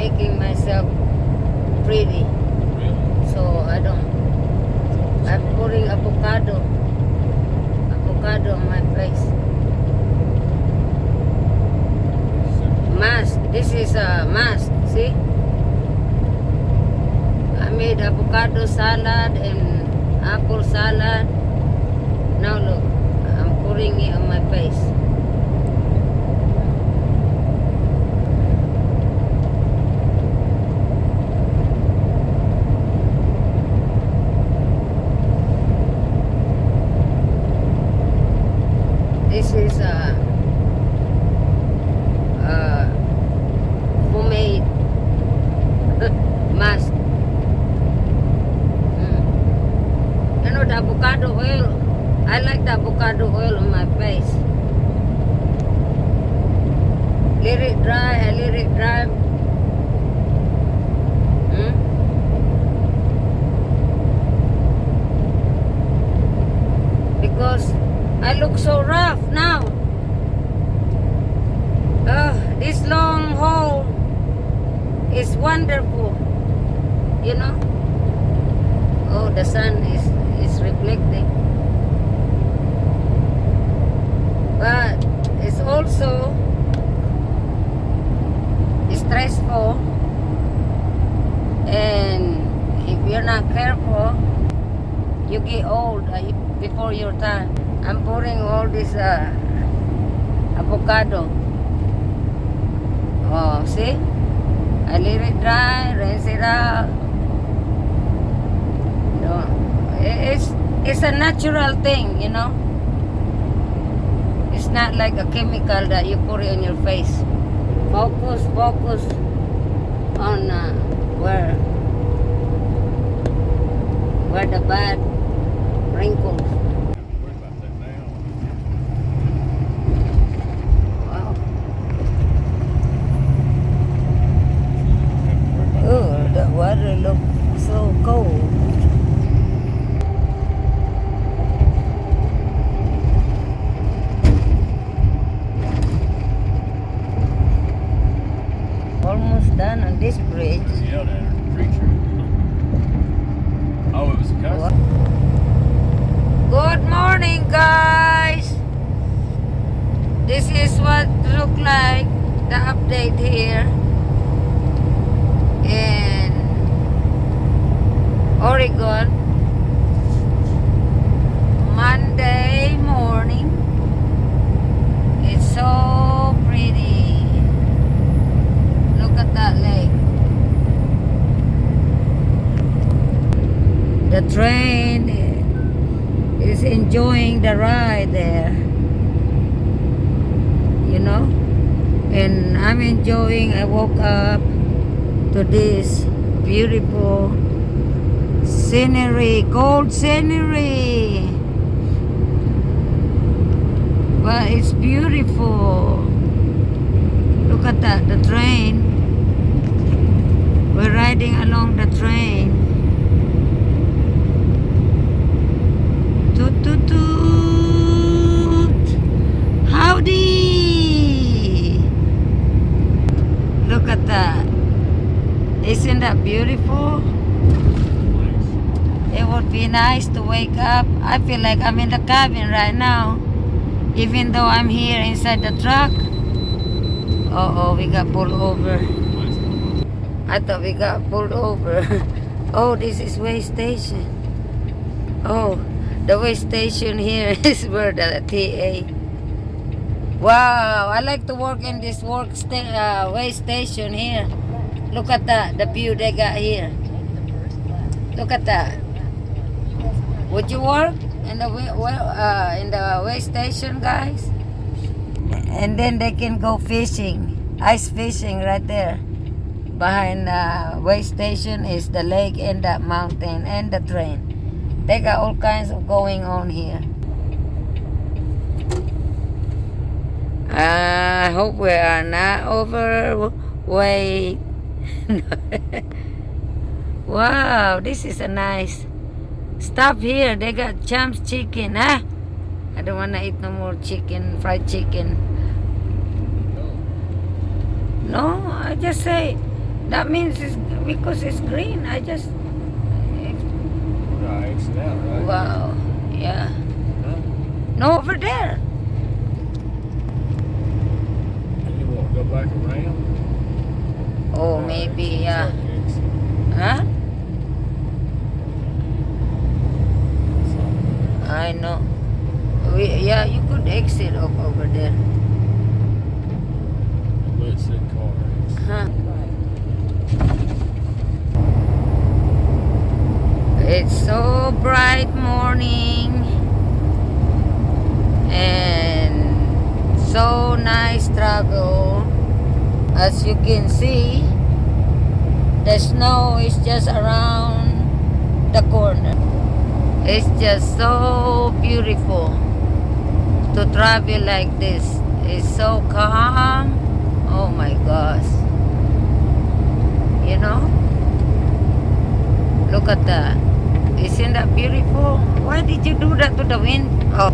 making myself pretty. So I don't. I'm putting avocado on my face. Mask. This is a mask. See? I made avocado salad and apple salad. Now look, I'm putting it on my face. This is homemade mask. You know the avocado oil. I like the avocado oil on my face. Let it dry. I let it dry. Because I look so rough now. This long haul is wonderful. You know? Oh, the sun is reflecting. But it's also stressful. And if you're not careful, you get old before your time. I'm pouring all this avocado. Oh, see? I let it dry, rinse it out. No, it's a natural thing, you know. It's not like a chemical that you put it on your face. Focus on where the bad wrinkles. Wow. Oh, the water looks so cold. Almost done on this bridge. Yelled at her, preacher. Oh, it was a cuss? Good morning, guys. This is what look like the update here in Oregon. Monday morning. It's so pretty. Look at that lake. The train is enjoying the ride there. You know? And I'm enjoying, I woke up to this beautiful scenery, cold scenery. But it's beautiful. Look at that, the train. We're riding along the train. Toot toot toot. Howdy. Look at that. Isn't that beautiful? It would be nice to wake up. I feel like I'm in the cabin right now, even though I'm here inside the truck. Uh-oh, we got pulled over. I thought we got pulled over. Oh, this is way station. Oh, the way station here is where the TA. Wow, I like to work in this way station here. Look at that, the view they got here. Look at that. Would you work in the way station, guys? And then they can go fishing, ice fishing right there. Behind the way station is the lake and the mountain and the train. They got all kinds of going on here. I hope we are not overweight. Wow, this is a nice. Stop here. They got Champs chicken, huh? I don't want to eat no more chicken, fried chicken. No, I just say That means it's because it's green. I just I exit out, right? wow, yeah. Huh? No, over there. And you won't go back around? Oh, No, maybe exit, yeah. it's like exit. Huh? So, I know. Yeah, you could exit up over there. well, it said car exit. Huh? It's so bright morning and so nice travel. As you can see, the snow is just around the corner. It's just so beautiful to travel like this. It's so calm. Oh my gosh. You know? Look at that. Isn't that beautiful? Why did you do that to the wind? Oh.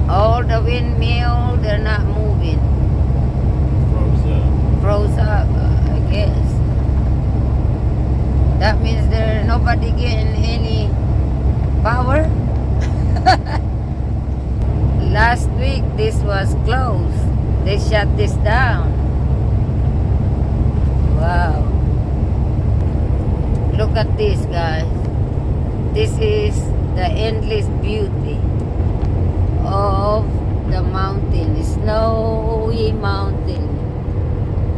All the windmill, they're not moving. Froze up. Froze up, I guess. That means there nobody getting any power. Last week this was closed. They shut this down. Wow. Look at this, guys. This is the endless beauty of the mountain. The snowy mountain.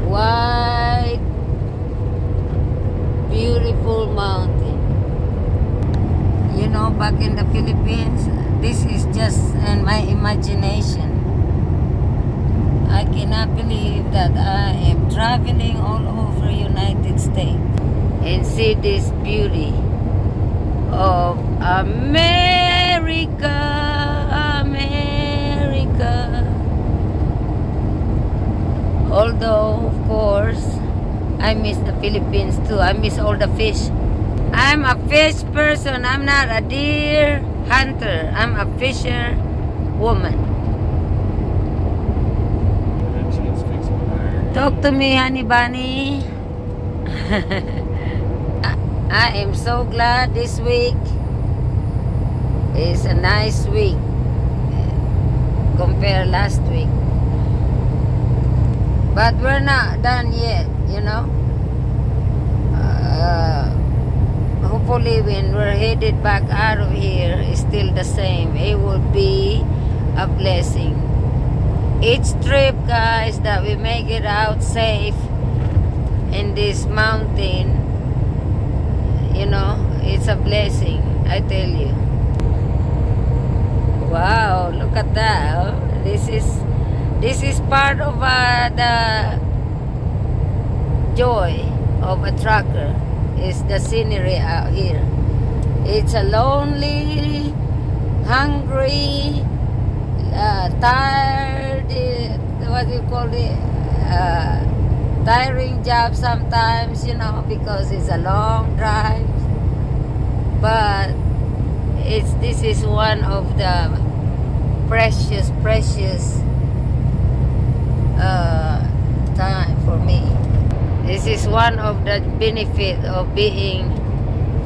White, beautiful mountain. You know, back in the Philippines, this is just in my imagination. I cannot believe that I am traveling all over United States and see this beauty of America, America. Although, of course, I miss the Philippines too. I miss all the fish. I'm a fish person. I'm not a deer hunter. I'm a fisher woman. That chance fix my iron. Talk to me, honey bunny. I am so glad this week is a nice week compared last week. But we're not done yet, you know. Hopefully when we're headed back out of here, it's still the same. It will be a blessing. Each trip, guys, that we make it out safe in this mountain, you know, it's a blessing, I tell you. Wow, look at that. Oh. This is part of the joy of a trucker. Is the scenery out here. It's a lonely, hungry, tired, what do you call it? Tiring job sometimes, you know, because it's a long drive. But this is one of the precious time for me. This is one of the benefits of being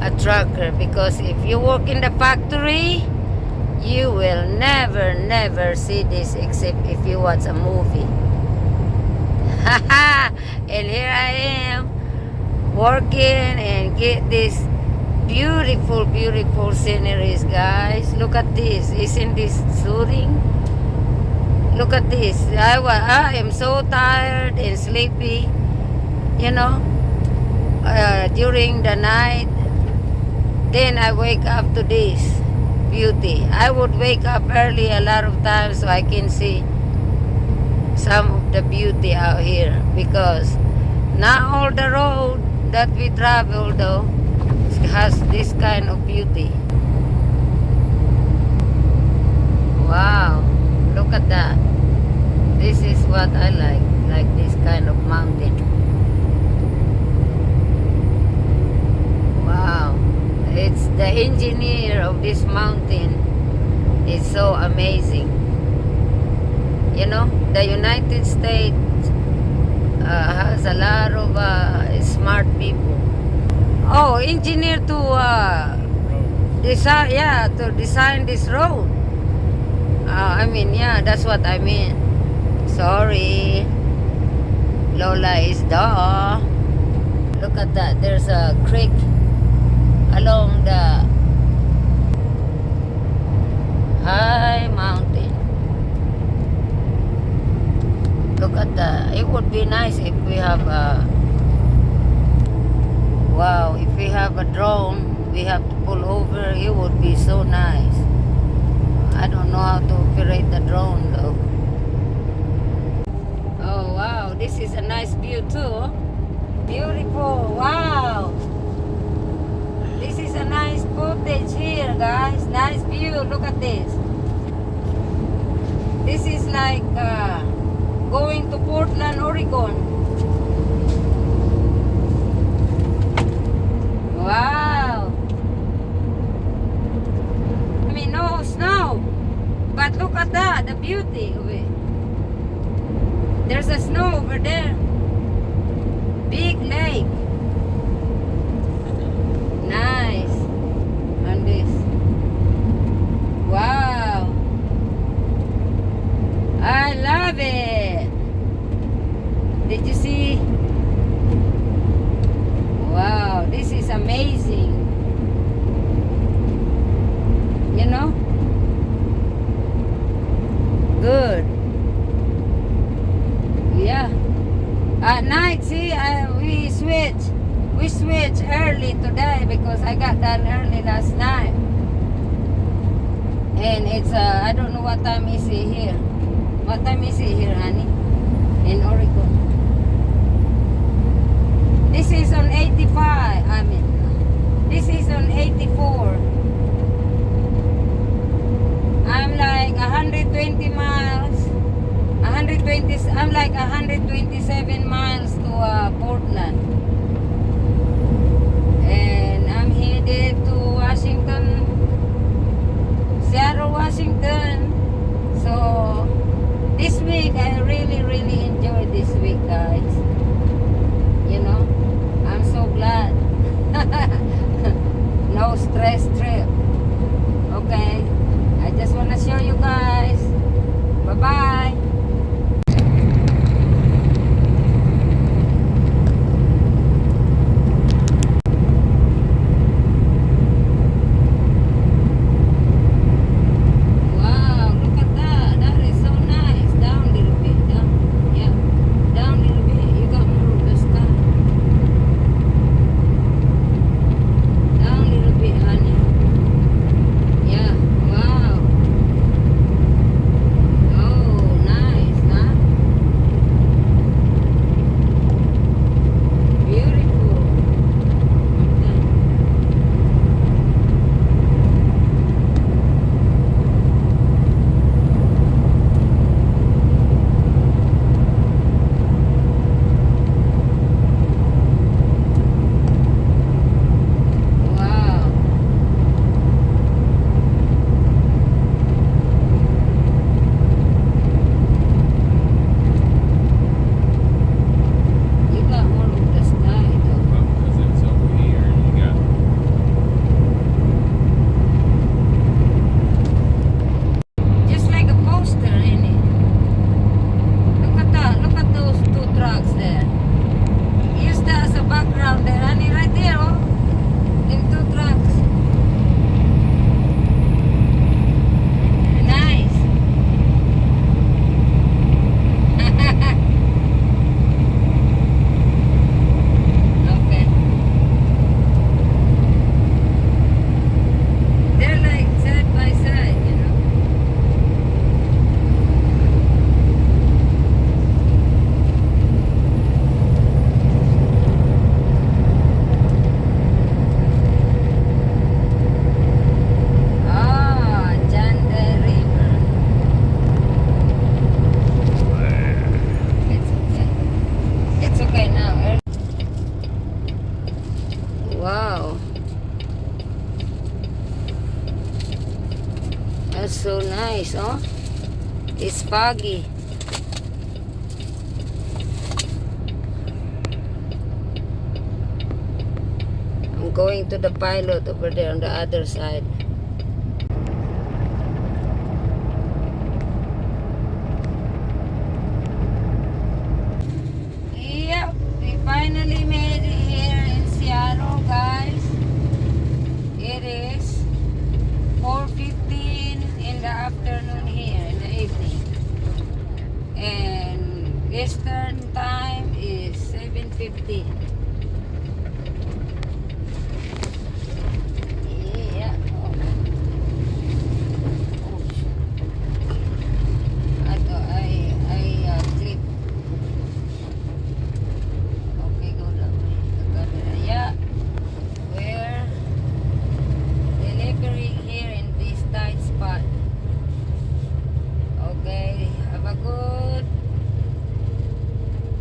a trucker, because if you work in the factory, you will never see this except if you watch a movie. And here I am working and get this beautiful sceneries, guys. Look at this. Isn't this soothing? Look at this. I am so tired and sleepy, you know, during the night. Then I wake up to this beauty. I would wake up early a lot of times so I can see some of the beauty out here, because not all the road that we travel though has this kind of beauty. Wow, look at that. This is what I like this kind of mountain. Wow, it's the engineer of this mountain is so amazing. You know, the United States There's a lot of smart people. Oh, engineer to design, yeah, to design this road. I mean, yeah, that's what I mean. Sorry. Lola is duh. Look at that. There's a creek along the high mountain. Look at that. It would be nice if we have a wow, if we have a drone, we have to pull over. It would be so nice. I don't know how to operate the drone though. Oh wow, this is a nice view too. Beautiful. Wow. This is a nice footage here, guys. Nice view. Look at this. This is like going to Portland, Oregon. Wow. I mean, no snow. But look at that, the beauty of it. There's a snow over there. Big lake. Nice. And this. Wow. I love it. Did you see? Wow, this is amazing. You know? Good. Yeah. At night, see, we switch early today because I got done early last night. And it's I don't know what time is it here. What time is it here, honey? In Oregon. This is on 85. I mean, this is on 84. I'm like 120 miles. 120. I'm like 127 miles to Portland. And I'm headed to Washington, Seattle, Washington. So this week I really enjoyed this week, guys. You know, I'm so glad. No stress trip. Okay, I just want to show you guys. Bye bye. That's so nice, oh. It's foggy. going to the pilot over there on the other side. Yep, we finally made it here in Seattle, guys. It is 4:15 in the afternoon here, in the evening. And Eastern time is 7:15. Yeah. Oh. I thought I clip. Okay, go that way. The camera. Yeah. We're delivering here in this tight spot. Okay. Have a good,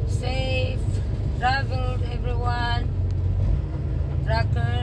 safe travel, everyone. Truckers.